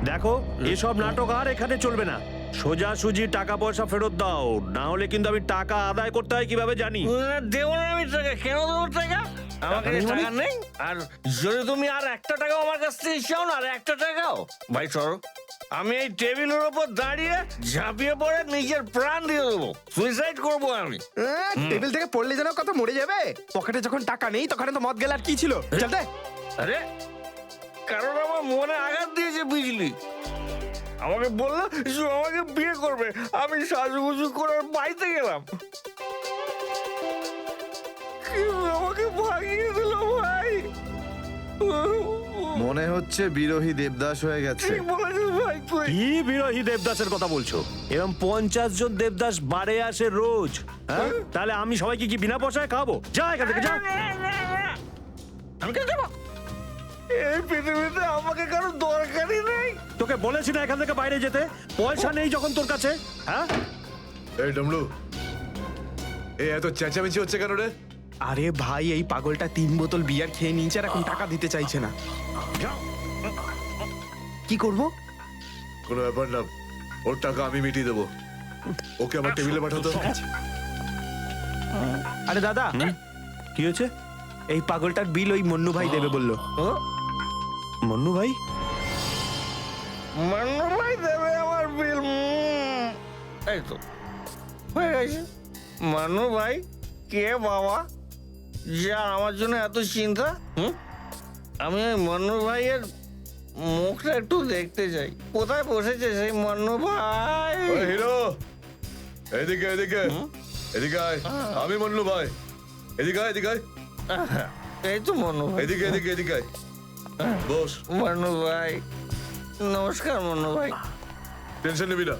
দেখো, এসব নাটক আর এখানে চলবে না। সোজাসুজি টাকা পয়সা ফেরত দাও, না হলে কিন্তু আমি টাকা আদায় করতে হয় কিভাবে জানি। দেবো না আমি টাকা। কেন দেবো টাকা? আমার কাছে টাকা নেই। আর যদি তুমি আর একটা টাকাও আমার কাছ থেকে চাও না, আর একটা টাকাও, ভাই সরো, আমি এই টেবিলের ওপর দাঁড়িয়ে ঝাঁপিয়ে পড়ে নিজের প্রাণ দিয়ে দেবো। সুইসাইড করবো আমি। টেবিল থেকে পড়লে যেন কত মরে যাবে। পকেটে যখন টাকা নেই তখন তো মদ গেল আর কি ছিল। চলতে আরে কারণ আমার মনে আঘাত দিয়েছে বিজলি। আমাকে বললো আমাকে বিয়ে করবে, আমি সাজুগুজু করে বাড়িতে গেলাম, আমাকে ভাগিয়ে দিল ভাই। মনে হচ্ছে বিরোহী দেবদাস হয়ে গেছে। ঠিক বলেছিস ভাই তুই। কি বিরোহী দেবদাসের কথা বলছো? এরকম 50 জন দেবদাস বাড়ে আসে রোজ। হ্যাঁ, তাহলে আমি সবাইকে কি বিনা পয়সায় খাবো? যা এখান থেকে, যা। আমি কেন যাবো? এই পৃথিবীতে আমাকে কারো দরকারই নেই। তোকে বলেছি না এখান থেকে বাইরে যেতে? পয়সা নেই যখন তোর কাছে। হ্যাঁ, এই ডমরু, এই এত চেঁচামেচি হচ্ছে কেন রে? আরে ভাই, এই পাগলটা 3 বোতল বিয়ার খেয়ে নিয়েছে আর এখন টাকা দিতে চাইছে না। কি করব? কোনো ব্যাপার না, ওর টাকা আমি মিটিয়ে দেবো। ওকে আমার টেবিলে পাঠাতো। আরে দাদা, কি হয়েছে? এই পাগলটার বিল ওই মন্নু ভাই দেবে বললো। মন্নু ভাই? মান্নু ভাই দেবে আমার বিল। এই তো হয়ে গেছে। মান্নু ভাই কে বাবা, যা আমার জন্য এত চিন্তা? আমি ওই মান্নু ভাইয়ের মুখটা একটু দেখতে চাই। কোথায় বসেছে সেই মান্নু ভাই? ওই হিরো, এদিকে এদিকে এদিকে আয়। আমি মন্নু ভাই, এদিকে আয়, এদিকে আয়। এই তো মান্নু ভাই। এদিকে এদিকে এদিকে আয়, বস। মান্নু ভাই নমস্কার। মান্নু ভাই টেনশন নিবি না,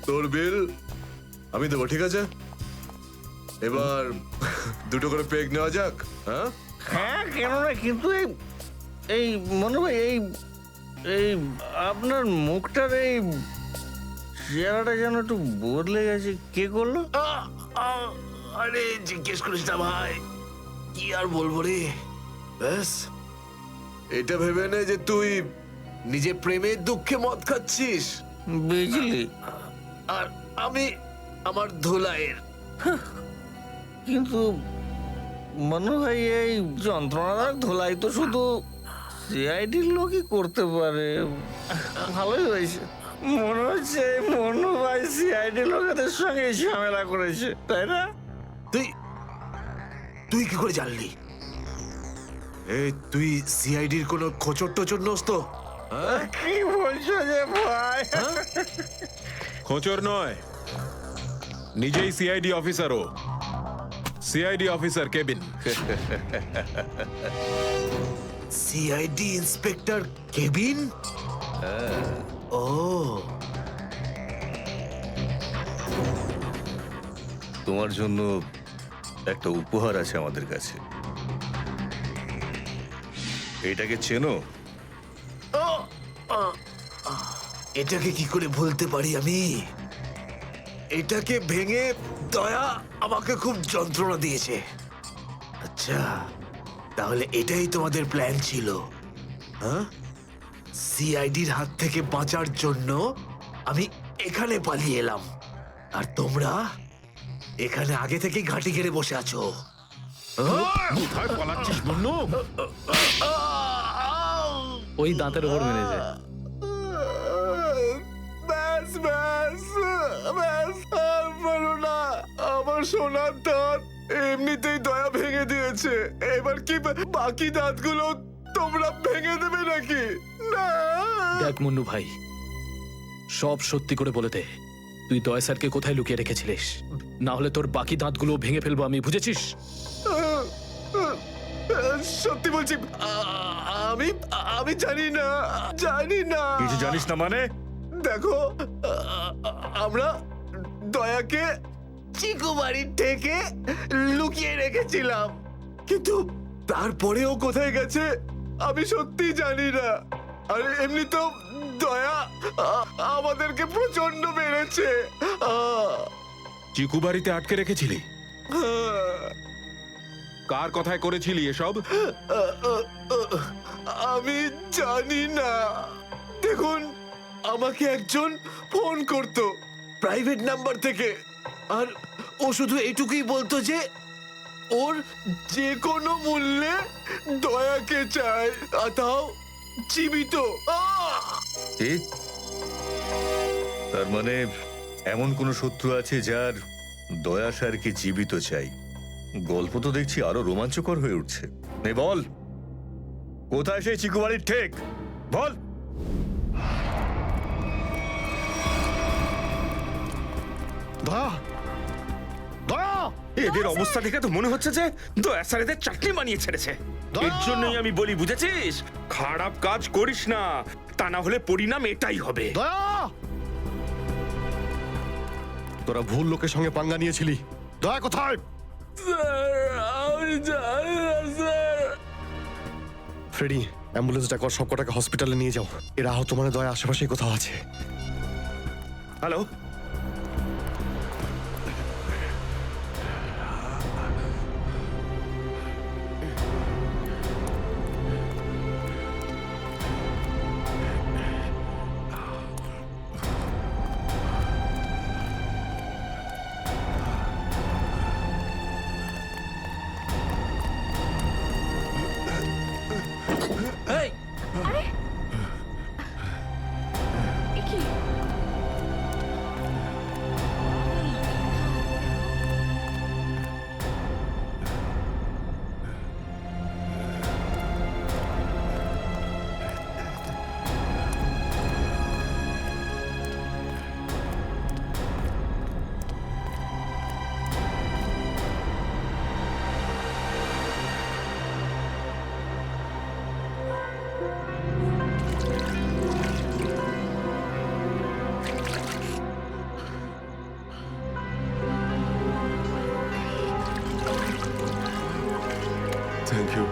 তোর বিল আমি দেবো, ঠিক আছে? এবার দুটো করে পেগ নেওয়া যাক। হ্যাঁ হ্যাঁ, কেন না, কিন্তু এই এই মান্নু ভাই এই এই আপনার মুখটার এই চেহারাটা যেন একটু বদলে গেছে। কে করলো? আরে জিজ্ঞেস করিস না ভাই, কি আর বলবো রে। ব্যাস, এটা ভেবে নে যে তুই নিজে প্রেমের দুঃখে মদ খাচ্ছিস বিজলি। আর আমি আমার ধুলাইয়ের। কিন্তু মান্নু ভাই এই যন্ত্রণাদায়ক ধোলাই তো শুধু সিআইডির লোকই করতে পারে। ভালোই হয়েছে, মনে হচ্ছে মান্নু ভাই সিআইডি লোকেদের সঙ্গে ঝামেলা করেছে, তাই না? তুই তুই কি করে জানলি? তুই সিআইডির কোনো খোঁচর টোচর নোস তো? কি বলছো যে ভাই? খোঁচর নয়, নিজেই সিআইডি অফিসার। ও CID officer cabin. CID inspector cabin? ও, তোমার জন্য একটা উপহার আছে আমাদের কাছে। এটাকে চেনো? এটাকে কি করে ভুলতে পারি আমি? এটাকে ভেঙে দয়া আমাকে খুব যন্ত্রণা দিয়েছে। আচ্ছা, তাহলে এটাই তোমাদের প্ল্যান ছিল? হ্যাঁ, সিআইডির হাত থেকে বাঁচার জন্য আমি এখানে পালিয়ে এলাম, আর তোমরা এখানে আগে থেকেই ঘাঁটি ঘেরে বসে আছো। কোথায় পালাচ্ছিস মন্নু? ওই দাঁতের উপর মেরেছে। ব্যাস ব্যাস ব্যাস, আর পারো না। আমার সোনার দাঁত এমনিতেই দয়া ভেঙে দিয়েছে, এবার কি বাকি দাঁতগুলো তোমরা ভেঙে দেবে নাকি? না। দেখ মুন্নু ভাই, সব সত্যি করে বলে দে, তুই দয়া স্যারকে কোথায় লুকিয়ে রেখেছিলিস? না হলে তোর বাকি দাঁতগুলো ভেঙে ফেলবো আমি, বুঝেছিস? সত্যি বলছি, আমি আমি জানি না, জানি না। কিছু জানিস না মানে? দেখো, আমরা দয়াকে চিকু বাড়ির থেকে লুকিয়ে রেখেছিলাম, কিন্তু তারপরেও কোথায় গেছে আমি সত্যি জানি না। আর এমনি তো দয়া আমাদেরকে প্রচন্ড মেরেছে। চিকু বাড়িতে আটকে রেখেছিলি? কার কথায় করেছিলি এসব? আমি জানি না। দেখুন, আমাকে একজন ফোন করতো প্রাইভেট নাম্বার থেকে, আর ও শুধু এটুকুই বলতো যে ওর যে কোনো মূল্যে দয়াকে চায়, আর তাও জীবিত। কি? তার মানে এমন কোন শত্রু আছে যার দয়া স্যারকে জীবিত চাই? গল্প তো দেখছি আরো রোমাঞ্চকর হয়ে উঠছে। নে বল, কোথায় সেই চিকু বাড়ির ঠেক? বল। দয়া, দয়া! এদের অবস্থা দেখে তো মনে হচ্ছে যে দয়া স্যার এদের চাটনি বানিয়ে ছেড়েছে। এর জন্যই আমি বলি, বুঝেছিস, খারাপ কাজ করিস না, তা না হলে পরিণাম এটাই হবে। তোরা ভুল লোকের সঙ্গে পাঙ্গা নিয়েছিলি। দয়া কোথায়? ফ্রেডি, অ্যাম্বুলেন্স ডাক, সব কটাকে হসপিটালে নিয়ে যাও। এরা আহত মানে দয়া আশেপাশে কোথাও আছে। Hello, thank you.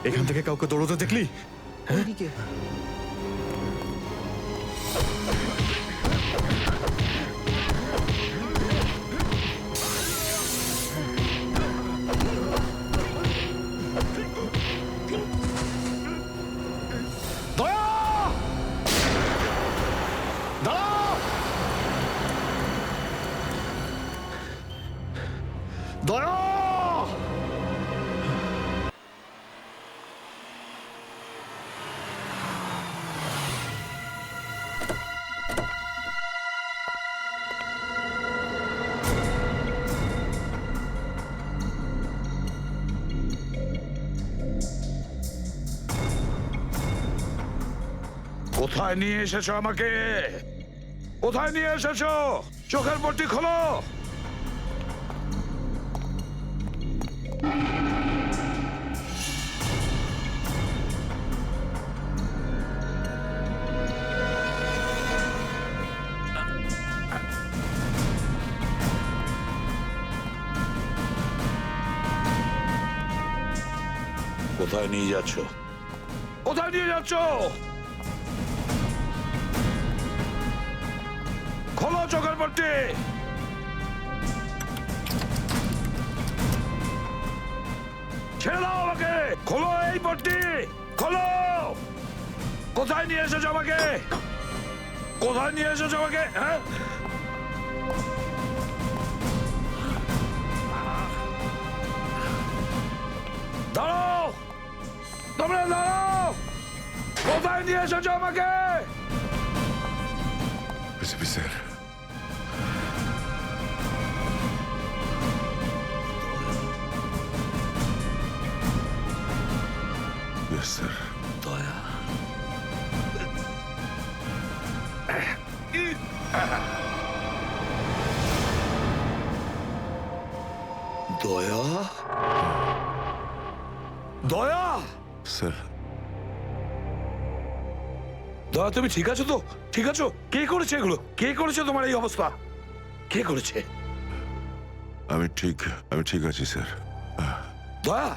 এখান থেকে কাউকে দৌড়তে দেখলি? কোথায় নিয়ে এসেছো আমাকে? কোথায় নিয়ে এসেছো? চোখের পট্টি খোলো। কোথায় নিয়ে যাচ্ছ? কোথায় নিয়ে যাচ্ছ? খোলো চোখের পট্টি। ছেড়ে দাও আমাকে। খোলো এই পট্টি, খোলো। কোথায় নিয়ে এসেছো আমাকে? কোথায় নিয়ে এসেছো আমাকে? হ্যাঁ, তোমরা দাঁড়াও! কোথায় নিয়ে এসেছো আমাকে? এসপি স্যার, স্যার দয়া। দয়া? দয়া? স্যার দয়া, তুমি ঠিক আছো তো? ঠিক আছো? কে করেছে এগুলো? কে করেছে তোমার এই অবস্থা? কে করেছে? আমি ঠিক আছি স্যার। দয়া?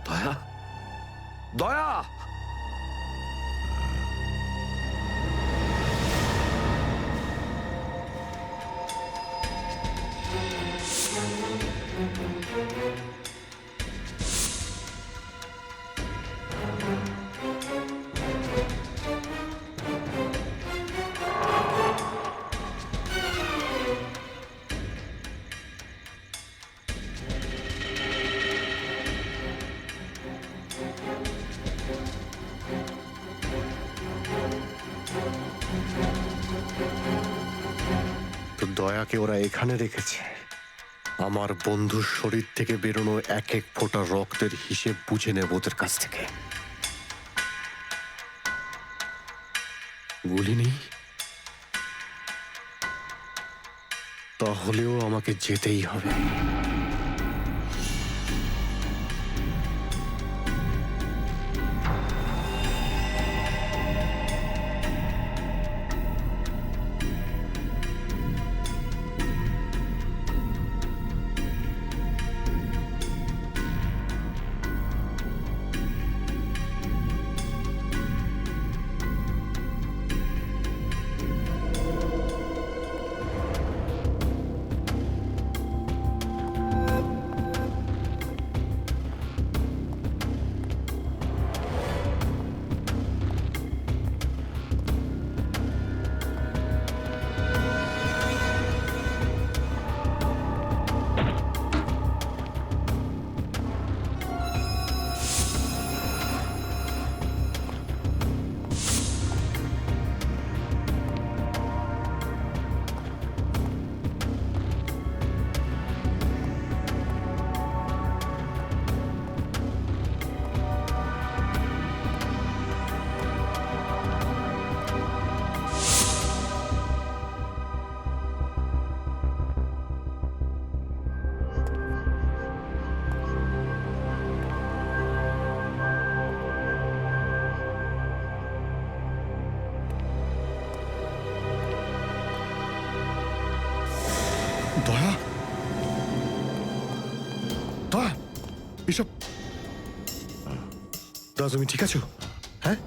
দয়া? দয়া? তো দয়াকে ওরা এখানে রেখেছে আমার বন্ধুর শরীর থেকে বেরোনো এক এক ফোঁটা রক্তের হিসেব বুঝে নেব ওদের কাছ থেকে। গুলি নেই, তাহলেও আমাকে যেতেই হবে। দয়া, দয়া, এসব দাদা তুমি ঠিক আছো? হ্যাঁ,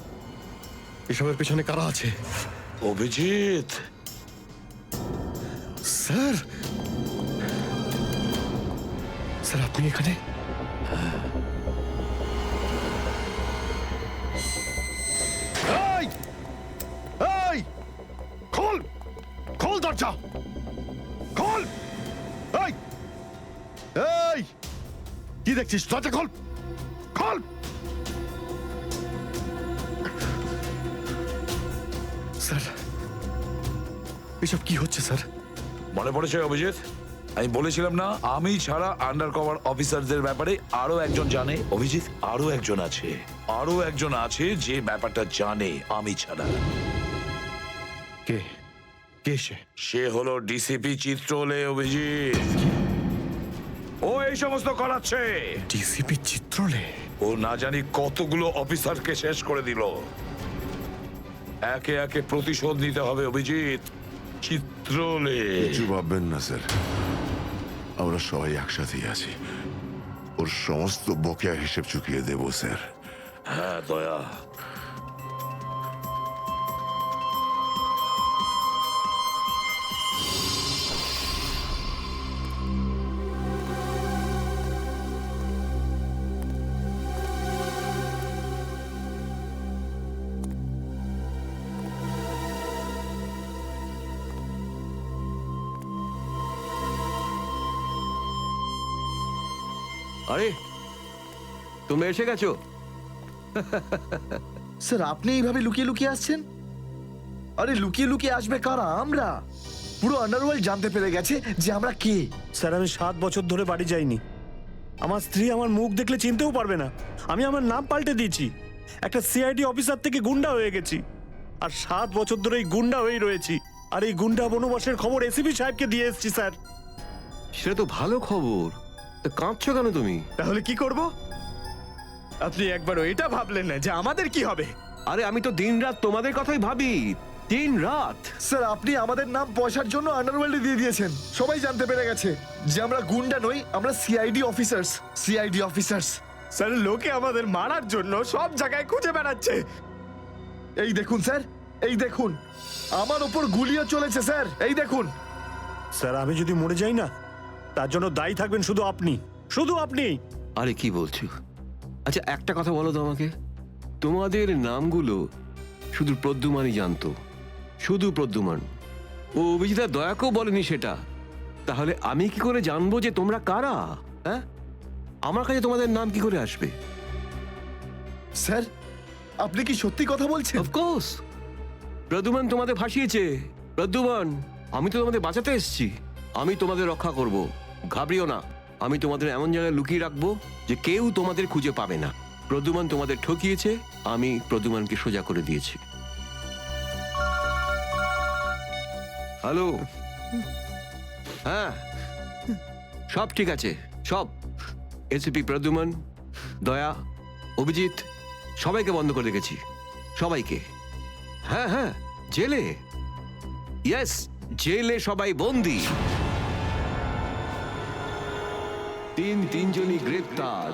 এসবের পেছনে কারা আছে? অভিজিৎ, স্যার, স্যার আপনি এখানে? এই, এই, খোল, খোল দরজা, খোল! এই, এই, কি দেখছিস? দরজা খোল, খোল! স্যার, এসব কি হচ্ছে স্যার? মনে পড়েছে অভিজিৎ? আমি বলেছিলাম না, আমি ছাড়া আন্ডার কভার অফিসারদের ব্যাপারে আরো একজন জানে। অভিজিৎ, আরো একজন আছে, আরো একজন আছে যে ব্যাপারটা জানে আমি ছাড়া। কে? কে সে? সে হলো ডিসিপি চিত্রলে। অভিজিৎ, ও এই সমস্ত করাচ্ছে। ডিসিপি চিত্রলে? ও না জানি কতগুলো অফিসারকে শেষ করে দিল। একে একে প্রতিশোধ নিতে হবে অভিজিৎ। চিত্রলে। কিছু ভাববেন না স্যার, আমরা সবাই একসাথেই আছি। ওর সমস্ত বকেয়া হিসেব চুকিয়ে দেব স্যার। হ্যাঁ দয়া। আরে তোমরা এসে গেছো? স্যার আপনি এইভাবে লুকিয়ে লুকিয়ে আসছেন? আরে লুকিয়ে লুকিয়ে আসবে কারা? আমরা পুরো আন্ডারওয়ার্ল্ড জানতে পেরে গেছে যে আমরা কে। স্যার আমি 7 বছর ধরে বাড়ি যাইনি। আমার স্ত্রী আমার মুখ দেখলে চিনতেও পারবে না। আমি আমার নাম পাল্টে দিয়েছি, একটা সিআইডি অফিসার থেকে গুন্ডা হয়ে গেছি। আর 7 বছর ধরে এই গুন্ডা হয়েই রয়েছি। আর এই গুন্ডা বনবাসের খবর এসিপি সাহেবকে দিয়ে এসেছি স্যার। সেটা তো ভালো খবর, তা কাঁদছো কেন তুমি? তাহলে কি করব? আপনি একবারও এটা ভাবলেন না যে আমাদের কি হবে? আরে আমি তো দিনরাত তোমাদের কথাই ভাবি, দিনরাত। স্যার আপনি আমাদের নাম পয়সার জন্য আন্ডারওয়ার্ল্ডে দিয়ে দিয়েছেন। সবাই জানতে পেরে গেছে যে আমরা গুন্ডা নই, আমরা CID officers. CID officers. Sir লোকে আমাদের মারার জন্য সব জায়গায় খুঁজে বেড়াচ্ছে। এই দেখুন স্যার, এই দেখুন আমার ওপর গুলিও চলেছে স্যার, এই দেখুন। স্যার আমি যদি মরে যাই না, তার জন্য দায়ী থাকবেন শুধু আপনি, শুধু আপনি। আরে কি বলছো? আচ্ছা একটা কথা বলো তো আমাকে, তোমাদের নামগুলো শুধু প্রদ্যুমানই জানতো, শুধু প্রদ্যুমান। ও অভিজিৎ আর দয়াকেও বলেনি সেটা। তাহলে আমি কি করে জানবো যে তোমরা কারা? হ্যাঁ, আমার কাছে তোমাদের নাম কি করে আসবে? স্যার আপনি কি সত্যি কথা বলছেন? অফকোর্স, প্রদ্যুমান তোমাদের ফাঁসিয়েছে। প্রদ্যুমান, আমি তো তোমাদের বাঁচাতে এসেছি, আমি তোমাদের রক্ষা করব, ঘাবড়িও না। আমি তোমাদের এমন জায়গায় লুকিয়ে রাখবো যে কেউ তোমাদের খুঁজে পাবে না। প্রদ্যুমান তোমাদের ঠকিয়েছে, আমি প্রদ্যুমানকে সোজা করে দিয়েছি। হ্যালো, হ্যাঁ সব ঠিক আছে, সব। এসিপি প্রদ্যুমান, দয়া, অভিজিৎ সবাইকে বন্ধ করে রেখেছি, সবাইকে। হ্যাঁ হ্যাঁ, জেলে, ইয়েস জেলে সবাই বন্দি। তিনজনই গ্রেপ্তার।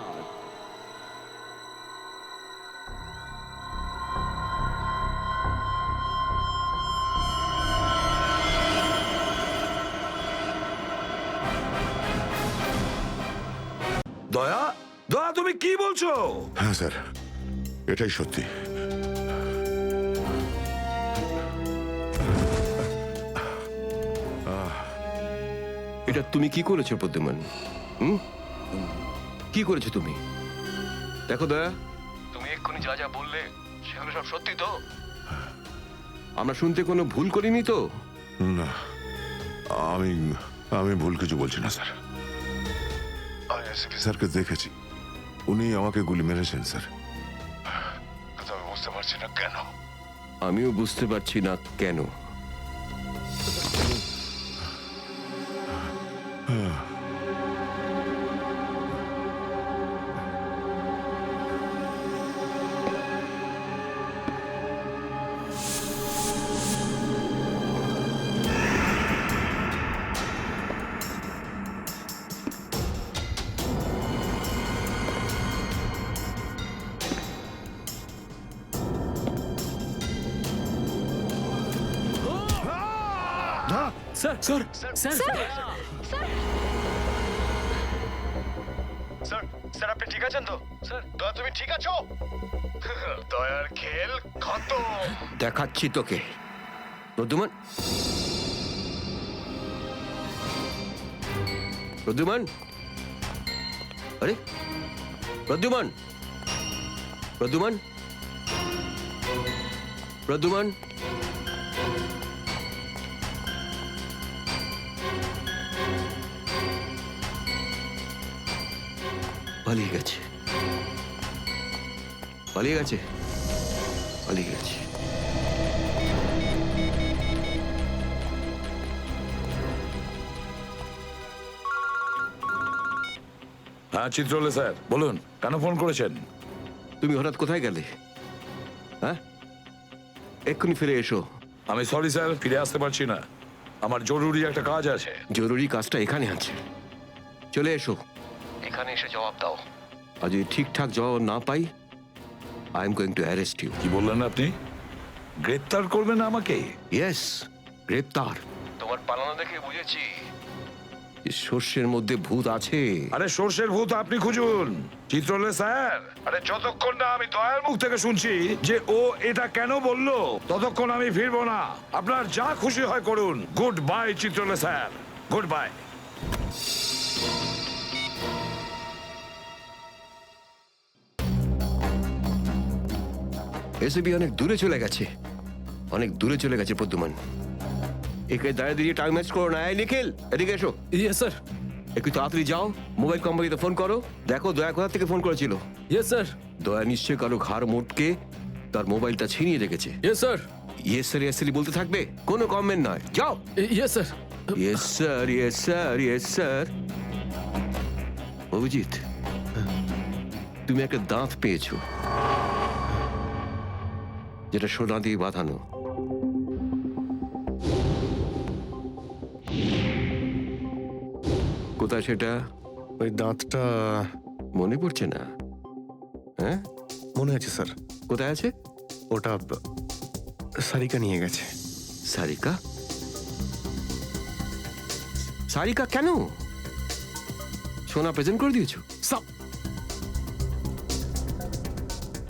দয়া, দয়া তুমি কি বলছো? হ্যাঁ স্যার, এটাই সত্যি। এটা তুমি কি করেছো প্রদ্যুমান? কি করেছো তুমি? দেখো দয়া, তুমি এক্ষুনি যা যা বললে সেগুলো সব সত্যি তো? আমরা শুনতে কোনো ভুল করিনি তো? না, আমি ভুল কিছু বলছি না স্যার। আমি এসপি স্যারকে দেখেছি, উনি আমাকে গুলি মেরেছেন স্যার। কিন্তু আমি বুঝতে পারছি না কেন। আমিও বুঝতে পারছি না কেন। স্যার স্যার স্যার স্যার আপনি ঠিক আছেন তো? স্যার দয়া তুমি ঠিক আছো? দয়ার খেল খতম। দেখাচ্ছি তোকে প্রদ্যুমান। প্রদ্যুমান, আরে প্রদ্যুমান, প্রদ্যুমান, প্রদ্যুমান, পালিয়ে গেছে, পালিয়ে গেছে, পালিয়ে গেছে। হ্যাঁ চিত্রলে স্যার বলুন, কেন ফোন করেছেন? তুমি হঠাৎ কোথায় গেলে? হ্যাঁ, এক্ষুনি ফিরে এসো। আমি সরি স্যার, ফিরে আসতে পারছি না, আমার জরুরি একটা কাজ আছে। জরুরি কাজটা এখানে আছে, চলে এসো। এখানে এসে জবাব দাও। আর যদি ঠিকঠাক জবাব না পাই, I am going to arrest you. কি বললেন আপনি? গ্রেপ্তার করবেন আমাকে? ইয়েস, গ্রেপ্তার। তোমার পালানো দেখে বুঝেছি সর্ষের মধ্যে ভূত আছে। আরে সর্ষের ভূত আপনি খুঁজুন চিত্রলে স্যার। আরে যতক্ষণ না আমি দয়ার মুখ থেকে শুনছি যে ও এটা কেন বললো, ততক্ষণ আমি ফিরবো না। আপনার যা খুশি হয় করুন। Good bye Chitrole sir, good bye. ACP অনেক দূরে চলে গেছে, অনেক দূরে চলে গেছে প্রদ্যুমান। একে দাঁড়িয়ে দিয়ে টাইম ম্যাচ করো না। এই নিখিল, এদিকে এসো। Yes sir. একটু তাড়াতাড়ি যাও, মোবাইল কোম্পানিতে ফোন করো, দেখো দয়া কোথা থেকে ফোন করেছিল। Yes sir. দয়া নিশ্চয়ই কারো ঘাড় মোটকে তার মোবাইলটা ছিনিয়ে রেখেছে। Yes sir. Yes sir, yes sir বলতে থাকবে, কোনো কমেন্ট নয়। যাও। Yes sir. Yes sir, yes sir, yes sir. Abhijit, তুমি একটা দাঁত পেয়েছো, যেটা সোনা দিয়ে বাঁধানো। কোথায় সেটা? ওই দাঁতটা মনে পড়ছে না? হ্যাঁ, মনে আছে স্যার। কোথায় আছে? ওটা সারিকা নিয়ে গেছে। সারিকা? সারিকা কেন? সোনা প্রেজেন্ট করে দিয়েছো?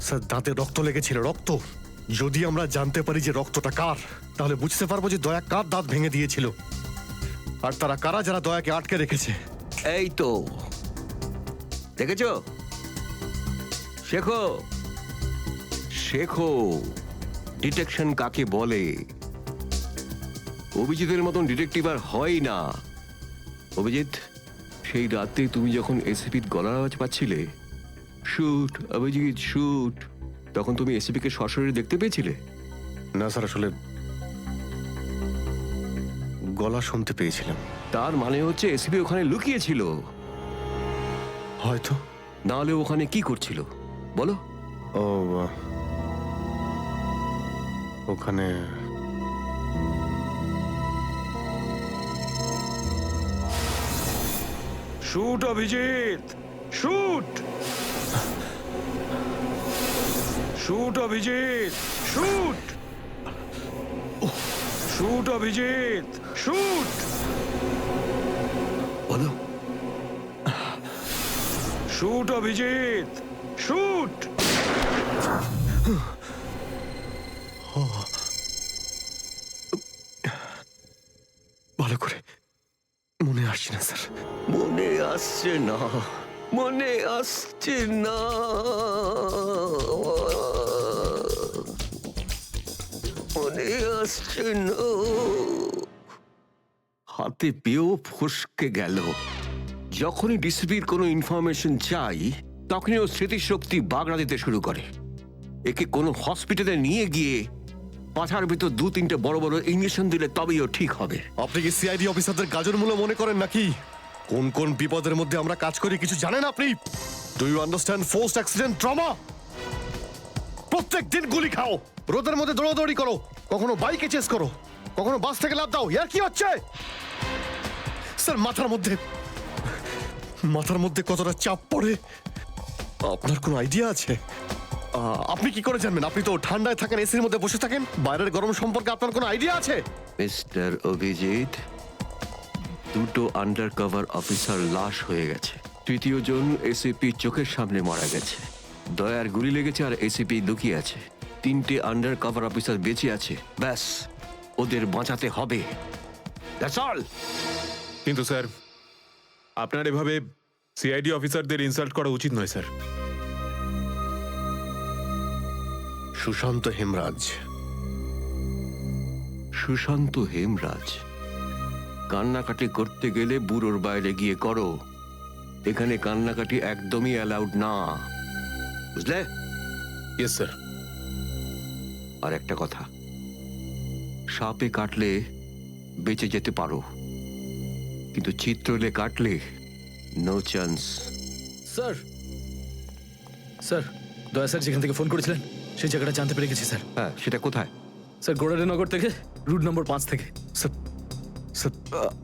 স্যার, দাঁতে রক্ত লেগেছিল, রক্ত। যদি আমরা জানতে পারি যে রক্তটা কার, তাহলে বুঝতে পারবো যে দয়া কার দাঁত ভেঙে দিয়েছিল, আর তারা কারা যারা দয়াকে আটকে রেখেছে। এই তো দেখেছো, শেখো শেখো ডিটেকশন কাকে বলে। অভিজিতের মতন ডিটেকটিভ আর হয় না। অভিজিৎ, সেই রাতে তুমি যখন এসিপির গলার আওয়াজ পাচ্ছিলে, শুট অভিজিৎ শুট, তখন তুমি এসিপিকে সশরীরে দেখতে পেয়েছিলে? না স্যার, আসলে গলা শুনতে পেয়েছিলাম। তার মানে হচ্ছে এসিপি ওখানে লুকিয়েছিল। হয়তো। নাহলে ওখানে কি করছিল বলো? ও, ওখানে shoot Abhijit, shoot. Shoot Abhijit, shoot. Shoot Abhijit, shoot. বলো। Shoot Abhijit, shoot. ভালো করে মনে আসছে না স্যার। মনে আসছে না, মনে আসছে না। মনে আসছে না। হাতে পেয়েও ফসকে গেল। যখনই ডিসিপির কোনো ইনফরমেশন চাই, তখনই ও স্মৃতিশক্তি বাগড়া দিতে শুরু করে। একে কোনো হসপিটালে নিয়ে গিয়ে পাছার ভিতর 2-3টে বড় বড় ইঞ্জেকশন দিলে তবেই ও ঠিক হবে। আপনি কি সিআইডি অফিসারদের গাজর মূল্য মনে করেন নাকি? কোন কোন বিপদের মধ্যে আমরা কাজ করি কিছু জানেন আপনি? Do you understand forced accident trauma? প্রত্যেক দিন গুলি খাও, রোদের মধ্যে দৌড়াদৌড়ি করো, কখনো বাইকে চেস করো, কখনো বাস থেকে লাফ দাও। ইয়ার কি হচ্ছে স্যার? মাথার মধ্যে কতটা চাপ পড়ে আপনার কোনো আইডিয়া আছে? আপনি কি করে জানবেন? আপনি তো ঠান্ডায় থাকেন, এসির মধ্যে বসে থাকেন। বাইরের গরম সম্পর্কে আপনার কোনো আইডিয়া আছে? মিস্টার অভিজিৎ, 2টো আন্ডার কভার অফিসার লাশ হয়ে গেছে। 3য় জন এসিপি চোখের সামনে মারা গেছে। দয়ার গুলি লেগেছে আর এসিপি লুকিয়ে আছে। 3টে আন্ডার কভার অফিসার বেঁচে আছে। ব্যাস, ওদের বাঁচাতে হবে। That's all. কিন্তু স্যার, আপনার এভাবে সিআইডি অফিসারদের ইনসাল্ট করা উচিত নয় স্যার। সুশান্ত হেমরাজ। সুশান্ত হেমরাজ? কান্নাকাটি করতে গেলে বুড়োর বাইরে গিয়ে করো। এখানে কান্নাকাটি একদমই অ্যালাউড না, বুঝলে? Yes sir. আর একটা কথা, সাপে কাটলে বেঁচে যেতে পারো, কিন্তু চিত্রলে কাটলে নো চান্স। স্যার, স্যার, দয়া স্যার যেখান থেকে ফোন করেছিলেন সেই জায়গাটা জানতে পেরে গেছি স্যার। হ্যাঁ, সেটা কোথায়? স্যার, গোড়ারেনগর থেকে, রুট নম্বর 5 থেকে। স্যার,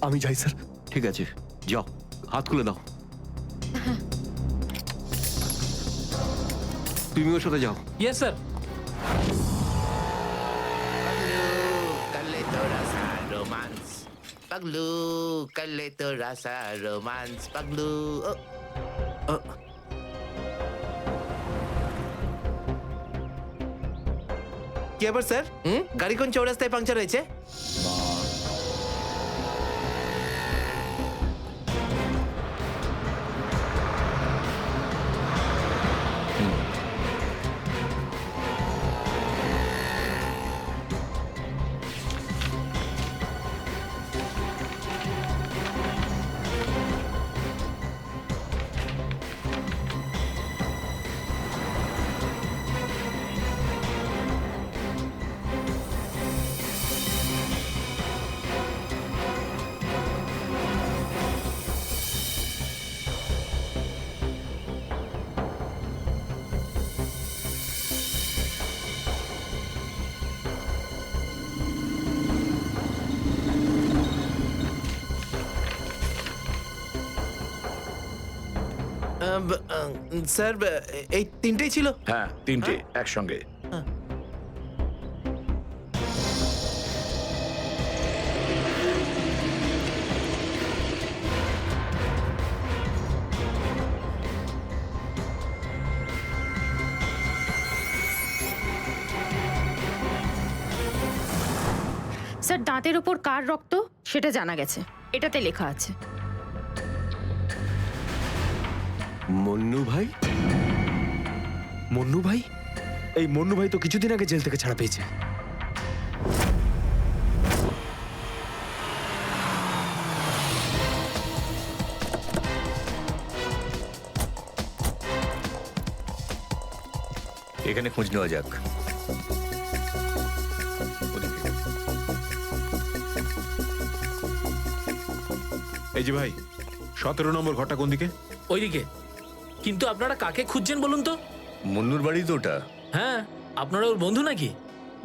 আমি যাই স্যার। ঠিক আছে, যাও, হাত খুলে দাও। তুমি ওর সাথে যাও। Yes sir. Paglu, kalito rasa romance. Paglu. কি ব্যাপার স্যার? গাড়ি কোন চৌরাস্তায় পাংচার হয়েছে? স্যার এই তিনটেই ছিল। হ্যাঁ, তিনটে একসঙ্গে। স্যার দাঁতের ওপর কার রক্ত সেটা জানা গেছে, এটাতে লেখা আছে। মন্নু ভাই? মন্নু ভাই? এই মন্নু ভাই তো কিছুদিন আগে জেল থেকে ছাড়া পেয়েছে। এখানে খোঁজ নেওয়া যাক। এই যে ভাই, 17 নম্বর ঘরটা কোন দিকে? ওইদিকে। কিন্তু আপনারা কাকে খুঁজছেন বলুন তো? মন্নুর বাড়ি তো ওটা। হ্যাঁ, আপনারা ওর বন্ধু নাকি?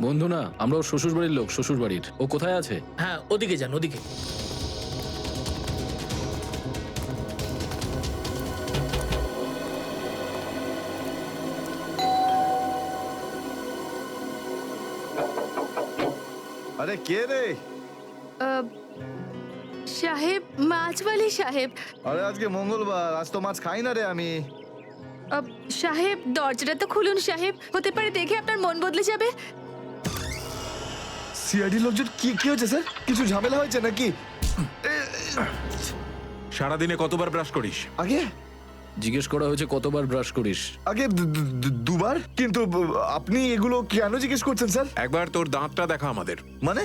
বন্ধু না, আমরা ওর শ্বশুর বাড়ির লোক। শ্বশুর বাড়ির। ও কোথায় আছে? হ্যাঁ, ওদিকে যান, ওদিকে। আরে কে রে? সাহেব, মাছওয়ালি সাহেব। আরে আজকে মঙ্গলবার, আজ তো মাছ খাই না রে আমি। সাহেব দরজাটা তো খুলুন সাহেব, হতে পারে দেখে আপনার মন বদলে যাবে। সিআইডি লোকজন কি কি হয়েছে স্যার? কিছু ঝামেলা হয়েছে নাকি? সারাদিনে কতবার ব্রাশ করিস? আগে জিজ্ঞেস করা হয়েছে কতবার ব্রাশ করিস। আগে দুবার। কিন্তু আপনি এগুলো কেন জিজ্ঞেস করছেন স্যার? একবার তোর দাঁতটা দেখা আমাদের। মানে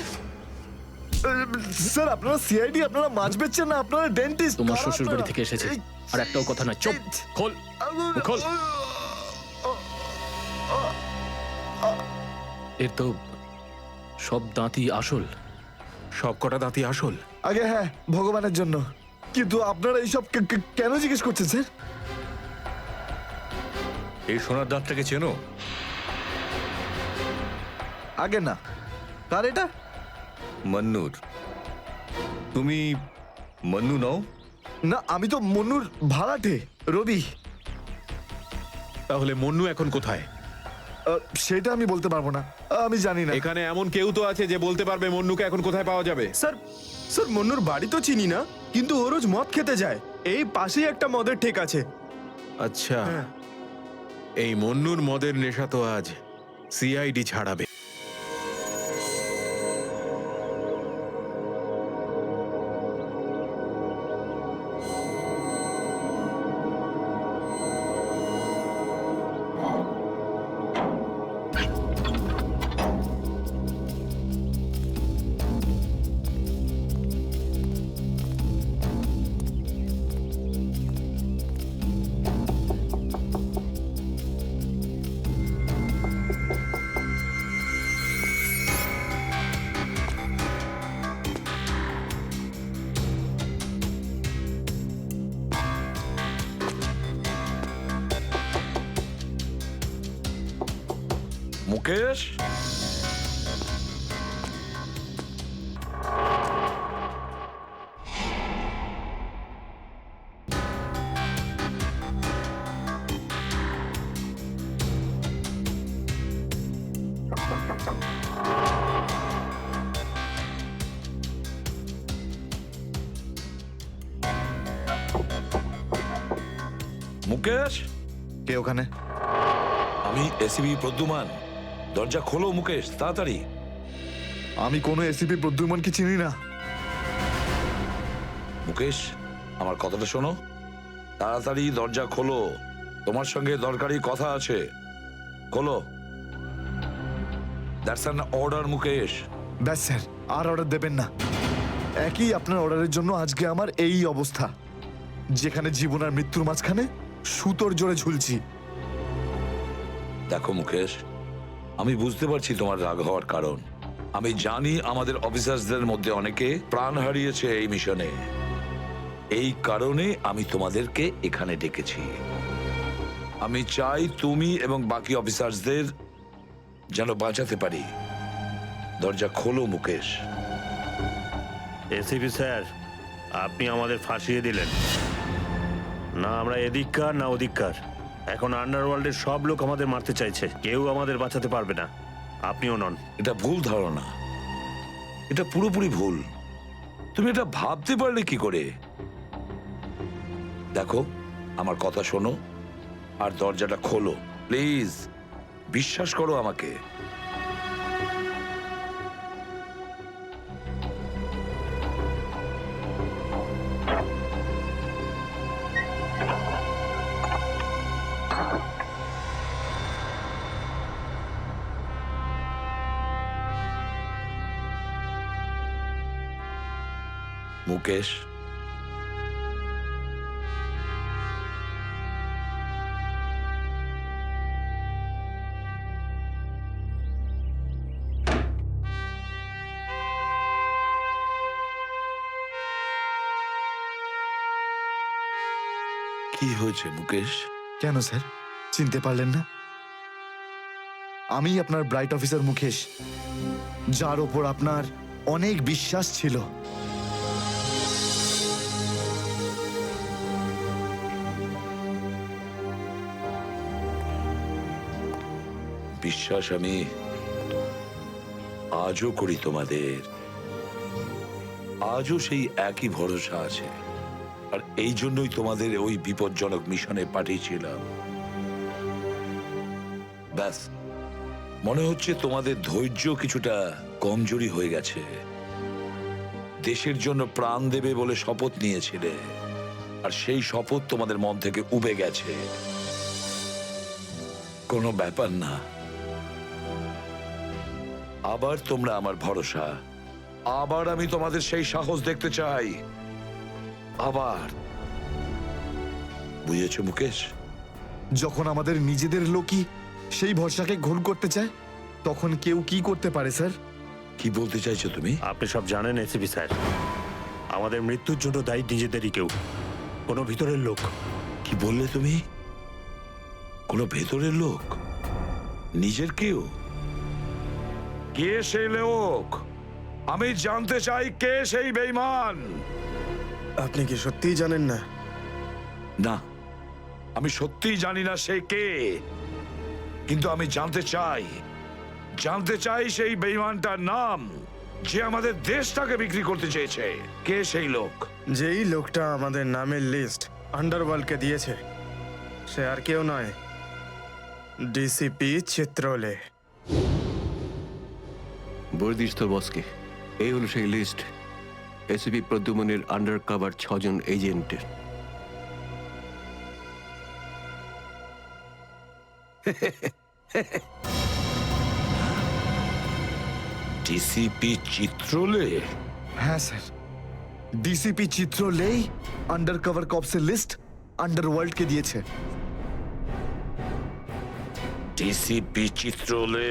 স্যার আপনারা সিআইডি, আপনারা মাছ বেচছেন না, আপনারা ডেন্টিস্ট। তোমার শ্বশুর বাড়ি থেকে এসেছে, আর একটাও কথা না। চুপ, খোল খোল। এর তো সব দাঁতই আসল। সব কটা দাঁতই আসল? আগে হ্যাঁ, ভগবানের জন্য। কিন্তু আপনারা এইসব কেন জিজ্ঞেস করছেন স্যার? এই সোনার দাঁতটাকে চেনো? আগে না। কার এটা? মন্নুর। তুমি মন্নু নও? না, আমি তো মন্নুর ভাড়াটে, রবি। তাহলে মন্নু এখন কোথায়? সেটা আমি বলতে পারবো না, আমি জানি না। এখানে এমন কেউ তো আছে যে বলতে পারবে মন্নুকে এখন কোথায় পাওয়া যাবে? স্যার, স্যার মন্নুর বাড়ি তো চিনি না, কিন্তু ও রোজ মদ খেতে যায়। এই পাশেই একটা মদের ঠেক আছে। আচ্ছা, এই মন্নুর মদের নেশা তো আজ সিআইডি ছাড়াবে। মুকেশ, মুকেশ। কে ওখানে? আমি এসিবি প্রদ্যুমান। দরজা খোলো মুকেশ, তাড়াতাড়ি। আমি কোনো এসিপি প্রদ্যুমানকে চিনি না। মুকেশ, আমার কথাটা শোনো। তাড়াতাড়ি দরজা খোলো, তোমার সঙ্গে দরকারি কথা আছে। খোলো। That's an order Mukesh. ব্যাস স্যার, আর অর্ডার দেবেন না। একই আপনার অর্ডারের জন্য আজকে আমার এই অবস্থা, যেখানে জীবন আর মৃত্যুর মাঝখানে সুতোর জোরে ঝুলছি। দেখো মুকেশ, আমি বুঝতে পারছি তোমার রাগ হওয়ার কারণ। আমি জানি আমাদের অফিসারদের মধ্যে অনেকে প্রাণ হারিয়েছে এই মিশনে। এই কারণে আমি তোমাদেরকে এখানে ডেকেছি। আমি চাই তুমি এবং বাকি অফিসারদের যেন বাঁচাতে পারি। দরজা খোলো মুকেশ। এসিপি স্যার, আপনি আমাদের ফাঁসিয়ে দিলেন। না আমরা এদিককার না ওদিককার। এখন আন্ডারওয়ার্ল্ডের সব লোক আমাদের মারতে চাইছে, কেউ আমাদের বাঁচাতে পারবে না, আপনিও নন। এটা ভুল ধারণা, এটা পুরোপুরি ভুল। তুমি এটা ভাবতে পারলে কি করে? দেখো, আমার কথা শোনো আর দরজাটা খোলো প্লিজ। বিশ্বাস করো আমাকে। মুকেশ, কি হয়েছে মুকেশ? কেন স্যার চিনতে পারলেন না? আমি আপনার ব্রাইট অফিসার মুকেশ, যার ওপর আপনার অনেক বিশ্বাস ছিল। বিশ্বাস আমি আজও করি তোমাদের, আজও সেই একই ভরসা আছে। আর এই জন্যই তোমাদের ওই বিপজ্জনক মিশনে পাঠিয়েছিলাম। ব্যাস, মনে হচ্ছে তোমাদের ধৈর্য কিছুটা কমজোরি হয়ে গেছে। দেশের জন্য প্রাণ দেবে বলে শপথ নিয়েছিলে, আর সেই শপথ তোমাদের মন থেকে উবে গেছে। কোনো ব্যাপার না, আবার তোমরা আমার ভরসা, আবার আমি তোমাদের সেই সাহস দেখতে চাই। আবার, বুঝেছো মুকেশ? যখন আমাদের নিজেদের লোকই সেই ভরসাকে ঘোল করতে চায়, তখন কেউ কি করতে পারে স্যার? কি বলতে চাইছো তুমি? আপনি সব জানেন এসিপি স্যার, আমাদের মৃত্যুর জন্য দায়ী নিজেদেরই কেউ, কোনো ভিতরের লোক। কি বললে তুমি? কোনো ভেতরের লোক? নিজের কেউ? কে সেই লোক? আমি জানতে চাই কে সেই বেঈমান। আপনি কি সত্যিই জানেন না? না, আমি সত্যিই জানি না সে কে, কিন্তু আমি জানতে চাই সেই বেঈমানটার নাম, যে আমাদের দেশটাকে বিক্রি করতে চেয়েছে। কে সেই লোক? যেই লোকটা আমাদের নামের লিস্ট আন্ডারওয়ার্ল্ডকে দিয়েছে, সে আর কেউ নয়, ডিসিপি চিত্রলে। বলে দিস তোর বসকে, এই হলো সেই লিস্ট এসিপি প্রদ্যুমনের আন্ডার কভার 6 জন এজেন্টের। ডিসিপি চিত্রলে? হ্যাঁ স্যার, ডিসিপি চিত্রলেই আন্ডার কভার কপসের লিস্ট আন্ডারওয়ার্ল্ডকে দিয়েছে। ডিসিপি চিত্রলে?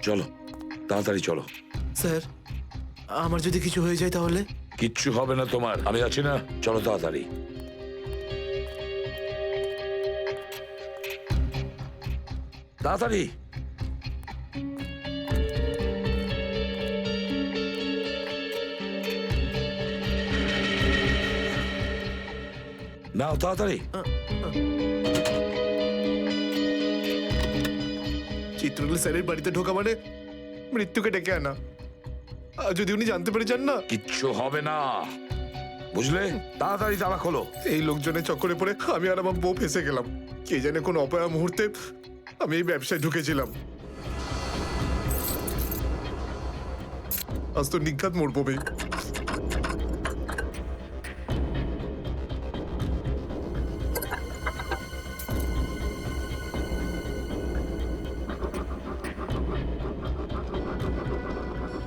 চলো, তাড়াতাড়ি চলো। স্যার, আমার যদি কিছু হয়ে যায় তাহলে? কিচ্ছু হবে না তোমার, আমি আছি না। চলো তাড়াতাড়ি। তাড়াতাড়ি। নাও তাড়াতাড়ি। চিত্রলে স্যারের বাড়িতে ঢোকা মানে মৃত্যুকে ডেকে আনা। আর যদি উনি জানতে পেরে যান না? কিচ্ছু হবে না, বুঝলে? তাড়াতাড়ি তালা খোলো। এই লোকজনের চক্করে পড়ে আমি আর আমার বউ ফেসে গেলাম। কে জানে কোন অপয়া মুহূর্তে আমি এই ব্যবসায় ঢুকেছিলাম। আজ তো নিঘাত মরবো ভাই।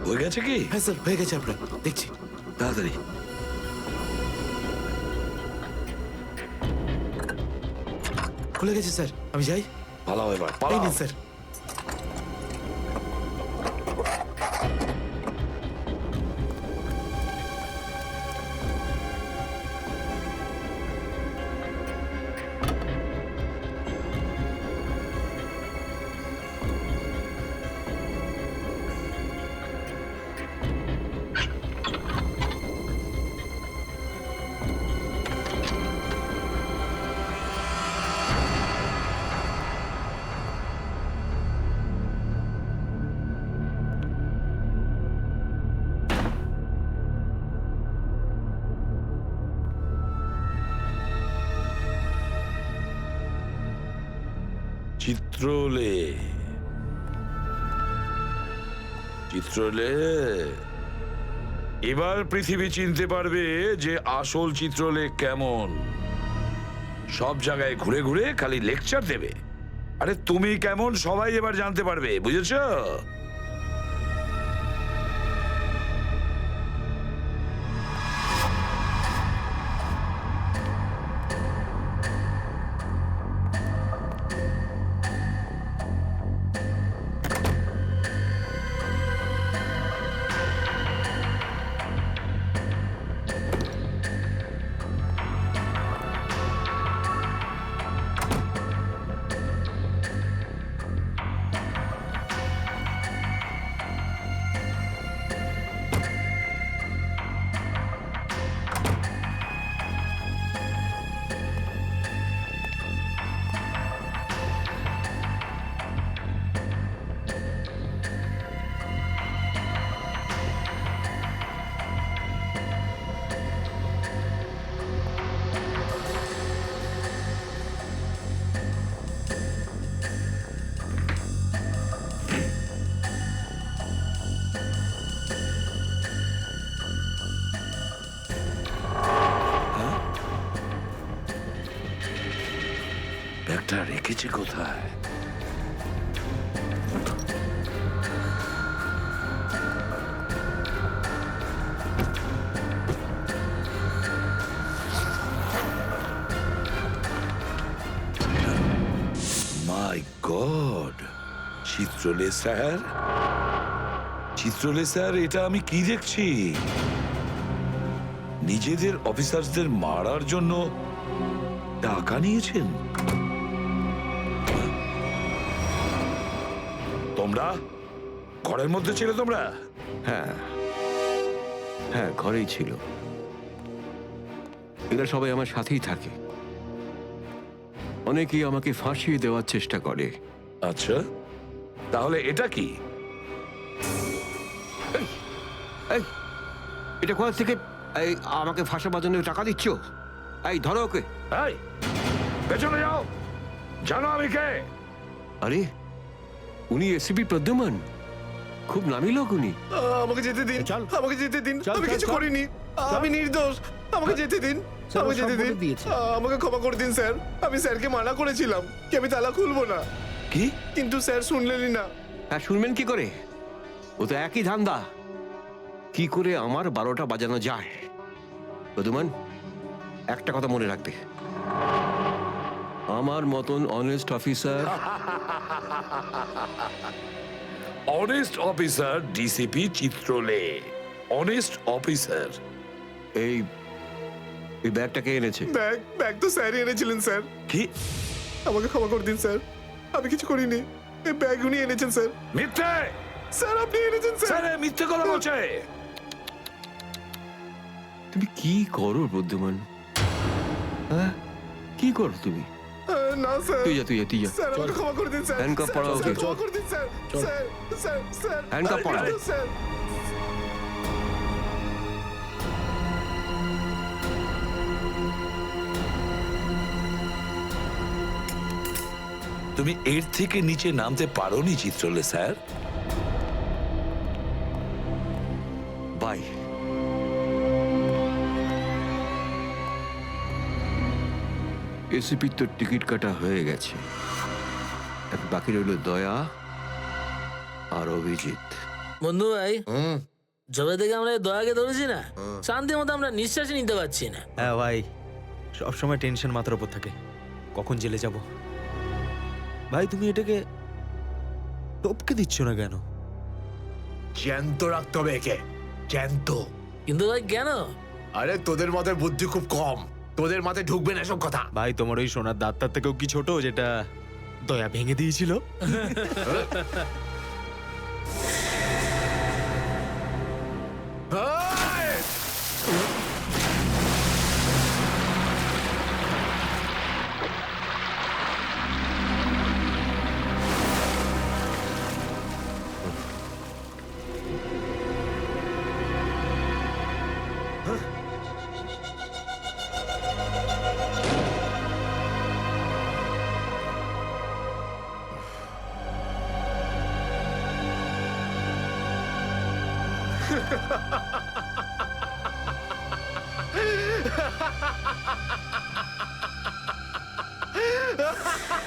হয়ে গেছে কি? হ্যাঁ স্যার হয়ে গেছে আপনার, দেখছি। তাড়াতাড়ি। খুলে গেছে স্যার, আমি যাই। পালাও এবার, এই পালাও। নিন স্যার। চিত্রলে, চিত্রলে, এবার পৃথিবী চিনতে পারবে যে আসল চিত্রলে কেমন। সব জায়গায় ঘুরে ঘুরে খালি লেকচার দেবে। আরে তুমি কেমন সবাই এবার জানতে পারবে, বুঝেছো? ব্যাগটা রেখেছে কোথায়? মাই গড, চিত্রলে স্যার, চিত্রলে স্যার, এটা আমি কি দেখছি? নিজেদের অফিসারদের মারার জন্য টাকা নিয়েছেন তোমরা? ঘরের মধ্যে ছিলে তোমরা? হ্যাঁ হ্যাঁ, ঘরেই ছিল। এরা সবাই আমার সাথেই থাকে। অনেকেই আমাকে ফাঁসিয়ে দেওয়ার চেষ্টা করে। আচ্ছা, তাহলে এটা কি? এই, এটা কোথা থেকে এই আমাকে ফাঁসাবার জন্য টাকা দিচ্ছ? এই ধরো ওকে। এই, পেছনে যাও, জানো আমি কে? আরে, উনি এসিপি প্রদ্যুমান, খুব নামি লোক উনি। আমাকে যেতে দিন, আমাকে যেতে দিন, আমি কিছু করিনি, আমি নির্দোষ, আমাকে যেতে দিন, আমাকে যেতে দিন, আমাকে ক্ষমা করে দিন স্যার। আমি স্যারকে মানা করেছিলাম কি আমি তালা খুলবো না, কি? কিন্তু স্যার শুনলেনই না। হ্যাঁ, শুনবেন কি করে? ও তো একই ধান্দা, কি করে আমার 12টা বাজানো যায়। প্রদ্যুমান, একটা কথা মনে রাখবে, আমার মতন honest officer, honest officer DCP Chitrole, honest officer. এই ব্যাগটাকে এনেছে। ব্যাগ তো স্যারই এনেছিলেন স্যার। কি? আমাকে ক্ষমা করে দিন স্যার, আমি কিছু করিনি, এই ব্যাগ উনি এনেছেন স্যার। মিথ্যে স্যার, আপনি এনেছেন স্যার। স্যার, মিথ্যে কথা বলছে। তুমি কি করো প্রদ্যুমান? হ্যাঁ, কি করো তুমি? না স্যার, তুই যা, তুই যা, তুই যা। স্যার আমাকে ক্ষমা করে দিন স্যার। হ্যান্ডকাফ পরাও ওকে। ক্ষমা করে দিন sir. Sir, sir, sir, handcuff পরাও। স্যার। তুমি এর থেকে নিচে নামতে পারোনি চিত্রলে স্যার। বাই। এসিপির তো টিকিট কাটা হয়ে গেছে, বাকি রইল দয়া আর অভিজিৎ। বন্ধু ভাই যবে থেকে আমরা এই দয়াকে ধরেছি না শান্তি মতো আমরা নিঃশ্বাসই নিতে পারছি না। হ্যাঁ ভাই, সবসময় টেনশন মাথার উপর থাকে, কখন জেলে যাব। ভাই তুমি এটাকে টপকে দিচ্ছ না কেন? জ্যান্ত রাখতে হবে একে, জ্যান্ত। কিন্তু ভাই কেন? আরে তোদের মাথায় বুদ্ধি খুব কম, তোদের মাথায় ঢুকবে না এসব কথা। ভাই তোমার ওই সোনার দাঁতটার থেকেও কি ছোট যেটা দয়া ভেঙে দিয়েছিল? Ha ha ha ha!